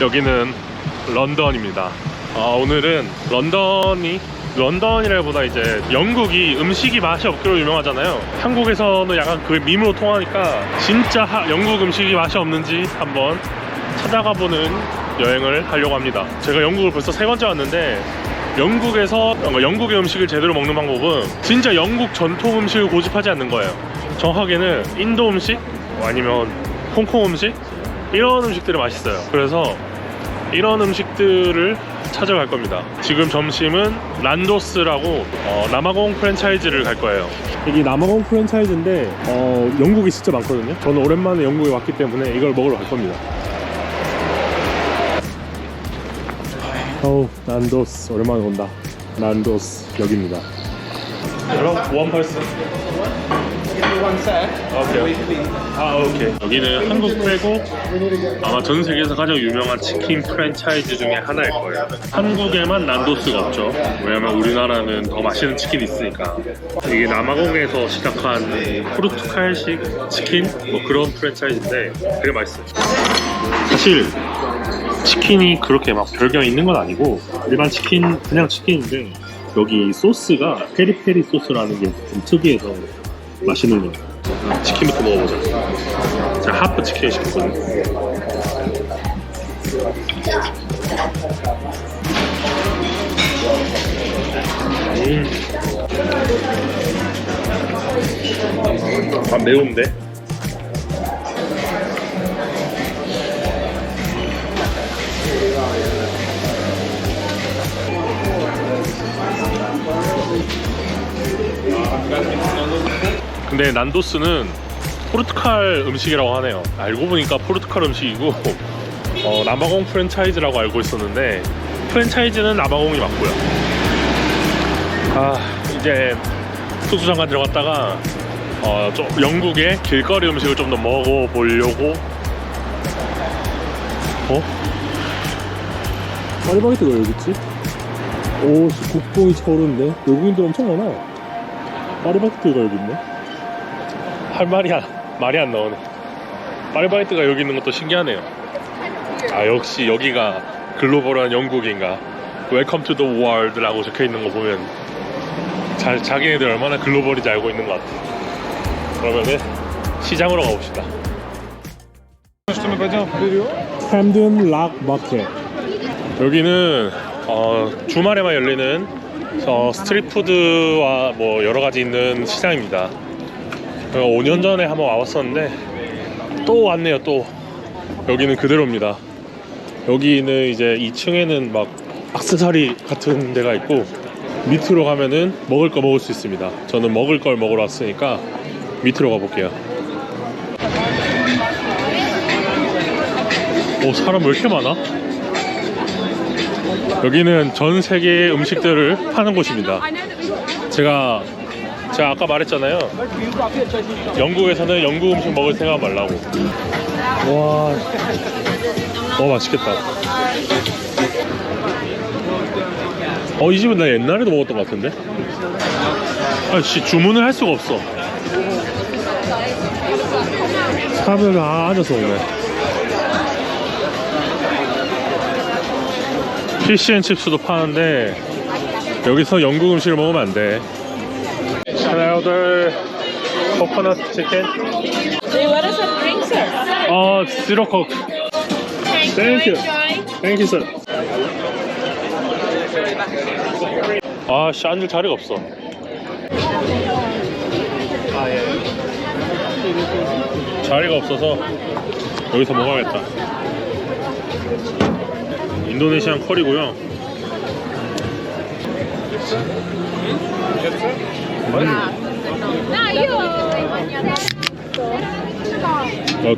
여기는 런던입니다. 오늘은 런던이라보다 이제 영국이 음식이 맛이 없기로 유명하잖아요. 한국에서는 약간 그 밈으로 통하니까 진짜 영국 음식이 맛이 없는지 한번 찾아가보는 여행을 하려고 합니다. 제가 영국을 벌써 3번째 왔는데 영국에서 영국의 음식을 제대로 먹는 방법은 진짜 영국 전통 음식을 고집하지 않는 거예요. 정확하게는 인도 음식 아니면 홍콩 음식 이런 음식들이 맛있어요. 그래서 이런 음식들을 찾아갈 겁니다. 지금 점심은 난도스라고 남아공 프랜차이즈를 갈 거예요. 이게 남아공 프랜차이즈인데 영국이 진짜 많거든요. 저는 오랜만에 영국에 왔기 때문에 이걸 먹으러 갈 겁니다. 난도스 오랜만에 온다. 난도스 여기입니다. 그럼 원 퍼슨. 오케이. 오케이. 여기는 한국 빼고 아마 전 세계에서 가장 유명한 치킨 프랜차이즈 중에 하나일 거예요. 한국에만 난도스가 없죠. 왜냐면 우리나라는 더 맛있는 치킨이 있으니까. 이게 남아공에서 시작한 포르투갈식 치킨 뭐 그런 프랜차이즈인데 되게 맛있어요. 사실 치킨이 그렇게 막 별게 있는 건 아니고 일반 치킨 그냥 치킨인데 여기 소스가 페리페리 소스라는 게 좀 특이해서 맛있는 거예요. 치킨부터 먹어보자. 제가 하프 치킨을 시켰거든요. 매운데? 근데 난도스는 포르투갈 음식이라고 하네요. 알고 보니까 포르투갈 음식이고 남아공 프랜차이즈라고 알고 있었는데 프랜차이즈는 남아공이 맞고요. 이제 특수장관 들어갔다가 좀 영국의 길거리 음식을 좀 더 먹어보려고. 파리바게뜨가 여기 있지? 오, 국뽕이 차오르는데 외국인들 엄청 많아. 파리바게뜨가 여기 있네. 할 말이 안 나오네. 파리바게뜨가 여기 있는 것도 신기하네요. 역시 여기가 글로벌한 영국인가. Welcome to the world 라고 적혀 있는 거 보면 자기네들 얼마나 글로벌인지 알고 있는 것 같아. 그러면은 시장으로 가봅시다. 햄든 락 마켓. 여기는 주말에만 열리는 스트리트푸드와 뭐 여러가지 있는 시장입니다. 5년 전에 한번 와봤었는데 또 왔네요. 또 여기는 그대로입니다. 여기는 이제 2층에는 막 액세서리 같은 데가 있고 밑으로 가면은 먹을 거 먹을 수 있습니다. 저는 먹을 걸 먹으러 왔으니까 밑으로 가볼게요. 사람 왜 이렇게 많아? 여기는 전 세계의 음식들을 파는 곳입니다. 제가 아까 말했잖아요. 영국에서는 영국 음식 먹을 생각 말라고. 와, 맛있겠다. 이 집은 나 옛날에도 먹었던 것 같은데? 주문을 할 수가 없어. 사람들 다 앉아서 오네. 피시앤칩스도 파는데 여기서 영국 음식을 먹으면 안 돼. Can I order coconut chicken? Do you want some drinks, sir? Zero coke. Thank you. Thank you, sir. 앉을 자리가 없어. 자리가 없어서 여기서 먹어야겠다. 인도네시안 커리고요.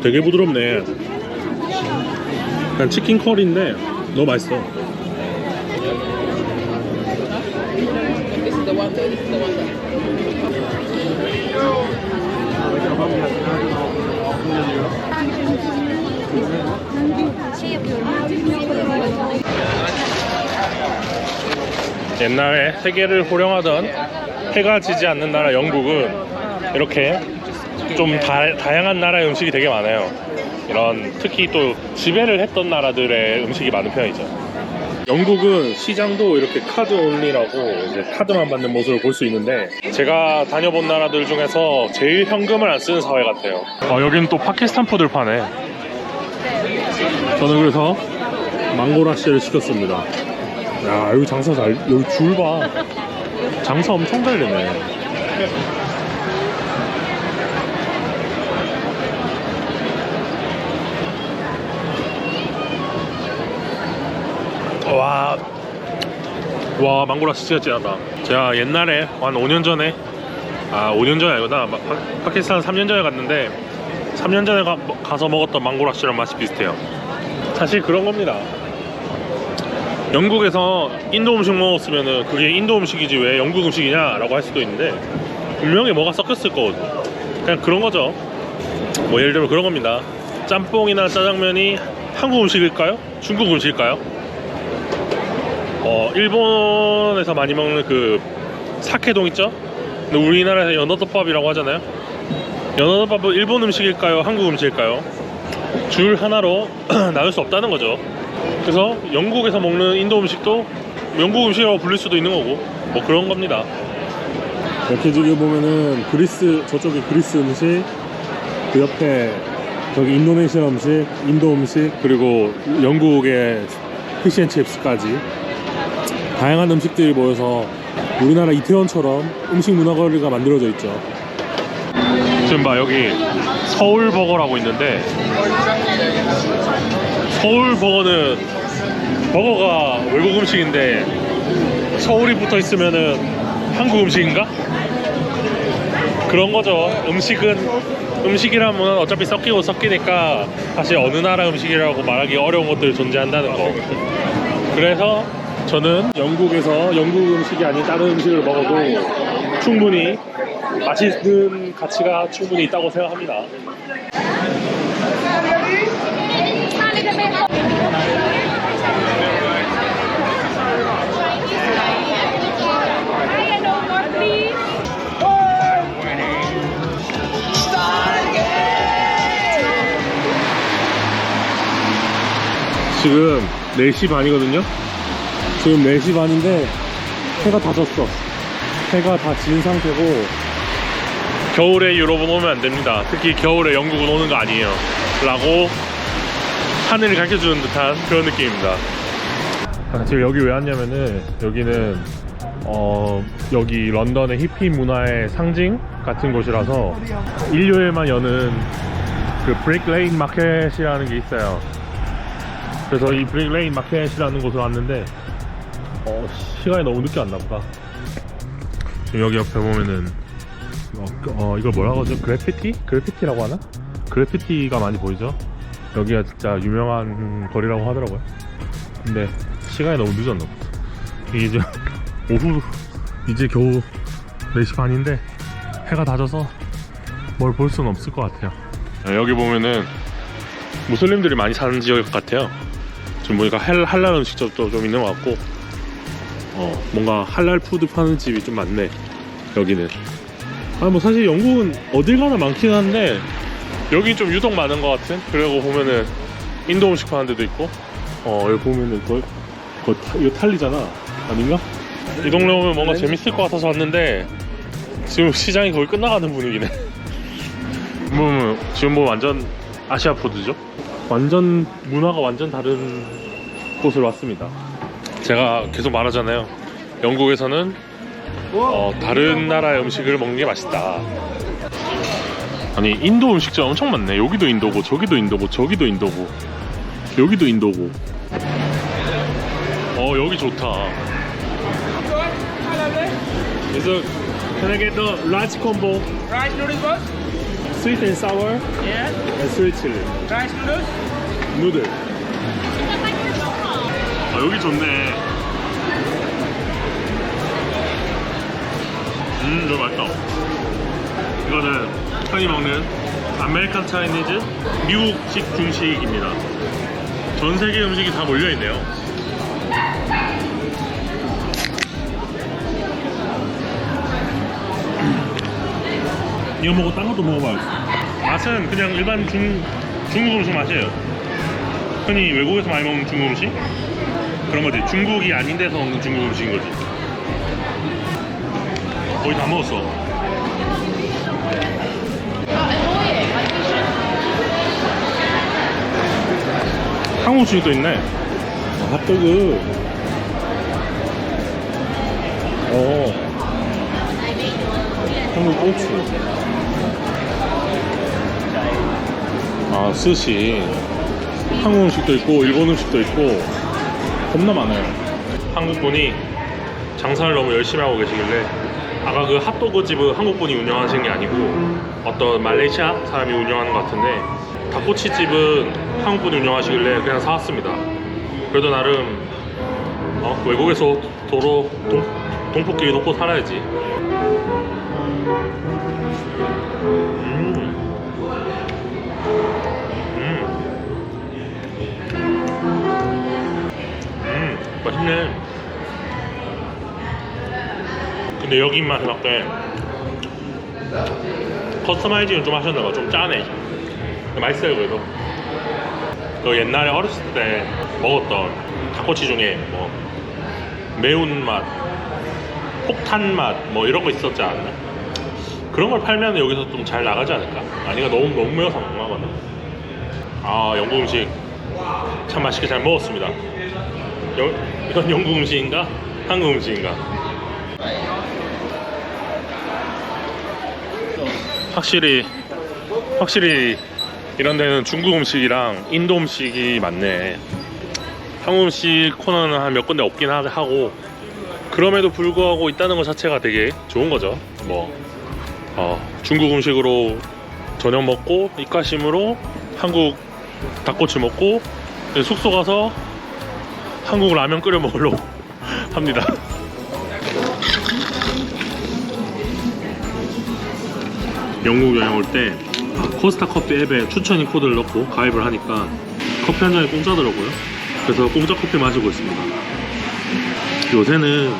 되게 부드럽네. 그냥 치킨 커리인데 너무 맛있어. 옛날에 세계를 호령하던 해가 지지 않는 나라 영국은 이렇게 좀 다양한 나라의 음식이 되게 많아요. 이런 특히 또 지배를 했던 나라들의 음식이 많은 편이죠. 영국은 시장도 이렇게 카드 온리라고 이제 카드만 받는 모습을 볼 수 있는데, 제가 다녀본 나라들 중에서 제일 현금을 안 쓰는 사회 같아요. 여기는 또 파키스탄 푸드를 파네. 저는 그래서 망고라시를 시켰습니다. 야, 여기 장사 여기 줄 봐. 장사 엄청 잘 되네. 와, 망고라시 진짜 진하다. 제가 옛날에 한 5년 전에 5년 전이 아니구나, 파키스탄 3년 전에 갔는데 3년 전에 가서 먹었던 망고라시랑 맛이 비슷해요. 사실 그런 겁니다. 영국에서 인도 음식 먹었으면은 그게 인도 음식이지 왜 영국 음식이냐 라고 할 수도 있는데, 분명히 뭐가 섞였을 거거든. 그냥 그런 거죠. 뭐 예를 들면 그런 겁니다. 짬뽕이나 짜장면이 한국 음식일까요? 중국 음식일까요? 일본에서 많이 먹는 그 사케동 있죠? 근데 우리나라에서 연어덮밥이라고 하잖아요. 연어덮밥은 일본 음식일까요? 한국 음식일까요? 줄 하나로 나눌 수 없다는 거죠. 그래서 영국에서 먹는 인도 음식도 영국 음식이라고 부를 수도 있는 거고, 뭐 그런 겁니다. 이렇게 지금 보면은 저쪽에 그리스 음식, 그 옆에 저기 인도네시아 음식, 인도 음식, 그리고 영국의 피시앤칩스까지 다양한 음식들이 모여서 우리나라 이태원처럼 음식 문화거리가 만들어져 있죠. 지금 봐, 여기 서울버거라고 있는데, 서울버거는 버거가 외국 음식인데 서울이 붙어 있으면은 한국 음식인가? 그런 거죠. 음식이라면 어차피 섞이고 섞이니까 사실 어느 나라 음식이라고 말하기 어려운 것들이 존재한다는 거. 그래서 저는 영국에서 영국 음식이 아닌 다른 음식을 먹어도 충분히 맛있는 가치가 충분히 있다고 생각합니다. 지금 4시 반이거든요. 지금 4시 반인데 해가 다 졌어. 해가 다 진 상태고, 겨울에 유럽은 오면 안 됩니다. 특히 겨울에 영국은 오는 거 아니에요 라고 하늘을 가르쳐주는 듯한 그런 느낌입니다. 지금 여기 왜 왔냐면은, 여기는 여기 런던의 히피 문화의 상징 같은 곳이라서 일요일만 여는 그 브릭 레인 마켓이라는 게 있어요. 그래서 이 브릭 레인 마켓이라는 곳을 왔는데 시간이 너무 늦게 왔나 보다. 여기 옆에 보면은 이걸 뭐라고 하죠? 그래피티라고 하나? 그래피티가 많이 보이죠? 여기가 진짜 유명한 거리라고 하더라고요. 근데 시간이 너무 늦었나 보다. 이게 이제 오후 이제 겨우 4시 반인데 해가 다 져서 뭘 볼 수는 없을 것 같아요. 여기 보면은 무슬림들이 많이 사는 지역 같아요. 지금 보니까 할랄 음식점도 좀 있는 것 같고, 뭔가 할랄 푸드 파는 집이 좀 많네 여기는. 뭐 사실 영국은 어딜 가나 많긴 한데 여기 좀 유독 많은 것 같은. 그리고 보면은 인도 음식 파는 데도 있고, 여기 보면은 이거 탈리잖아, 아닌가? 이 동네 오면 뭔가 재밌을 것 같아서 왔는데 지금 시장이 거의 끝나가는 분위기네. 지금 뭐 완전 아시아 푸드죠? 완전 문화가 완전 다른 곳을 왔습니다. 제가 계속 말하잖아요. 영국에서는 다른 나라의 음식을 먹는 게 맛있다. 아니, 인도 음식점 엄청 많네. 여기도 인도고 저기도 인도고 저기도 인도고 여기도 인도고. 여기 좋다. 그래서 can I get the large combo? Rice noodles boss? Sweet and sour Yeah. and sweet chili. Rice noodles? 누들. 여기 좋네. 이거 맛있다. 이거는 흔히 먹는 아메리칸 차이니즈, 미국식 중식입니다. 전 세계 음식이 다 몰려있네요. 이거 먹고 딴 것도 먹어봐야지. 맛은 그냥 일반 중국 음식 맛이에요. 흔히 외국에서 많이 먹는 중국 음식? 그런 거지. 중국이 아닌 데서 먹는 중국 음식인 거지. 거의 다 먹었어. 한국 음식도 있네. 핫도그. 한국 꼬치. 아, 스시. 한국 음식도 있고 일본 음식도 있고 겁나 많아요. 한국 분이 장사를 너무 열심히 하고 계시길래 아까 그 핫도그 집은 한국 분이 운영하시는 게 아니고 어떤 말레이시아 사람이 운영하는 것 같은데 닭꼬치 집은 한국 분이 운영하시길래 그냥 사왔습니다. 그래도 나름 외국에서 도로 동포끼리 놓고 살아야지. 맛있네. 근데 여기 입맛에 맞게 커스터마이징을 좀 하셨나봐. 좀 짜네. 맛있어요. 그래도 그 옛날에 어렸을 때 먹었던 닭꼬치 중에 뭐 매운맛, 폭탄맛 뭐 이런 거 있었지 않나? 그런 걸 팔면 여기서 좀 잘 나가지 않을까? 아니가 너무 매워서 안 나가거든. 아, 영국 음식 참 맛있게 잘 먹었습니다. 이건 영국 음식인가? 한국 음식인가? 확실히 이런 데는 중국 음식이랑 인도 음식이 많네. 한국 음식 코너는 한 몇 군데 없긴 하고 그럼에도 불구하고 있다는 것 자체가 되게 좋은 거죠. 뭐 중국 음식으로 저녁 먹고 입가심으로 한국 닭꼬치 먹고 숙소 가서 한국 라면 끓여 먹으려고 합니다. 영국 여행 올 때 코스타 커피 앱에 추천인 코드를 넣고 가입을 하니까 커피 한 잔이 공짜더라고요. 그래서 공짜 커피 마시고 있습니다. 요새는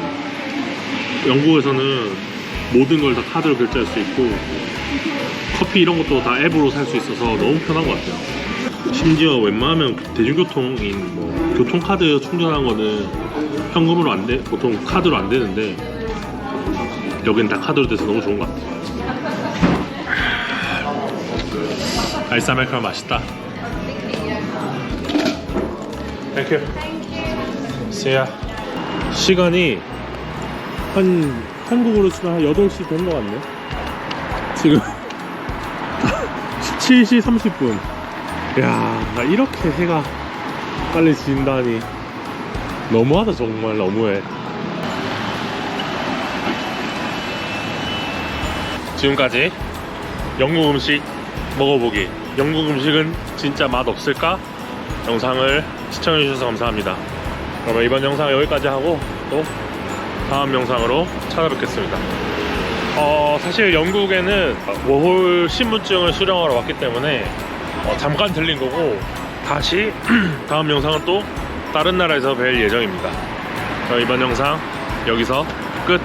영국에서는 모든 걸 다 카드로 결제할 수 있고 커피 이런 것도 다 앱으로 살 수 있어서 너무 편한 것 같아요. 심지어 웬만하면 대중교통인 뭐 교통카드 충전한 거는 현금으로 안 돼, 보통 카드로 안 되는데 여긴 다 카드로 돼서 너무 좋은 것 같아요. 아이스 아메리카노 맛있다. 땡큐. 세야. 시간이 한국으로 치면 한 8시 된 것 같네. 지금 17시 30분. 야, 이렇게 해가 빨리 진다니 너무하다. 정말 너무해. 지금까지 영국 음식 먹어보기, 영국 음식은 진짜 맛없을까? 영상을 시청해주셔서 감사합니다. 그러면 이번 영상 여기까지 하고 또 다음 영상으로 찾아뵙겠습니다. 사실 영국에는 워홀 신분증을 수령하러 왔기 때문에 잠깐 들린 거고 다시 다음 영상은 또 다른 나라에서 뵐 예정입니다. 이번 영상 여기서 끝.